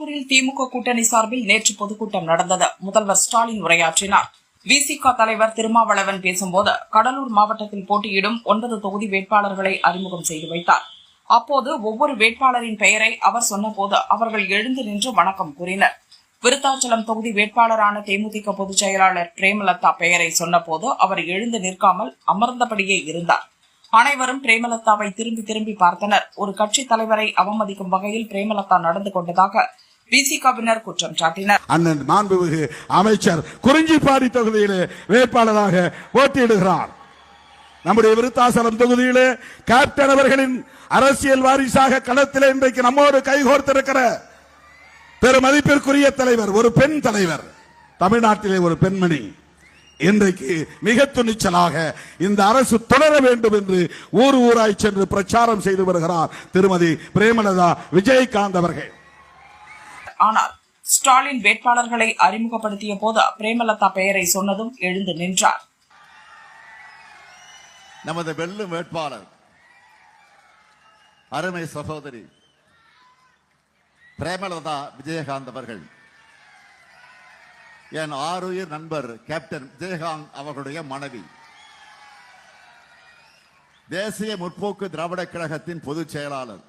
திமுக கூட்டணி சார்பில் நேற்று பொதுக்கூட்டம் நடந்தது. முதல்வர் ஸ்டாலின் உரையாற்றினார். விசிக தலைவர் திருமாவளவன் பேசும்போது கடலூர் மாவட்டத்தில் போட்டியிடும் 9 தொகுதி வேட்பாளர்களை அறிமுகம் செய்து வைத்தார். அப்போது ஒவ்வொரு வேட்பாளரின் பெயரை அவர் சொன்னபோது அவர்கள் எழுந்து நின்று வணக்கம் கூறினர். விருத்தாச்சலம் தொகுதி வேட்பாளரான தேமுதிக பொதுச் செயலாளர் பிரேமலதா பெயரை சொன்னபோது அவர் எழுந்து நிற்காமல் அமர்ந்தபடியே இருந்தார். அனைவரும் பிரேமலதாவை திரும்பி பார்த்தனர். ஒரு கட்சித் தலைவரை அவமதிக்கும் வகையில் பிரேமலதா நடந்து கொண்டதாக விசிகவினர் குற்றம் சாட்டினர். அண்ணன் மாண்புமிகு அமைச்சர் குறிஞ்சிப்பாடி தொகுதியிலே வேட்பாளராக போட்டியிடுகிறார். நம்முடைய விருத்தாசலம் தொகுதியிலே கேப்டன் அவர்களின் அரசியல் வாரிசாக களத்திலே இன்றைக்கு நம்மோடு கைகோர்த்திருக்கிற பெருமதிப்பிற்குரிய தலைவர், ஒரு பெண் தலைவர், தமிழ்நாட்டிலே ஒரு பெண்மணி இன்றைக்கு மிக துணிச்சலாக இந்த அரசு தொடர வேண்டும் என்று ஊராய் சென்று பிரச்சாரம் செய்து வருகிறார் திருமதி பிரேமலதா விஜயகாந்த் அவர்கள். ஆனால் ஸ்டாலின் வேட்பாளர்களை அறிமுகப்படுத்திய போது பிரேமலதா பெயரை சொன்னதும் எழுந்து நின்றார். நமது வெல்லும் வேட்பாளர் அருமை சகோதரி பிரேமலதா விஜயகாந்த் அவர்கள் என் ஆருயிர் நண்பர் கேப்டன் விஜயகாந்த் அவர்களுடைய மனைவி, தேசிய முற்போக்கு திராவிட கழகத்தின் பொதுச் செயலாளர்.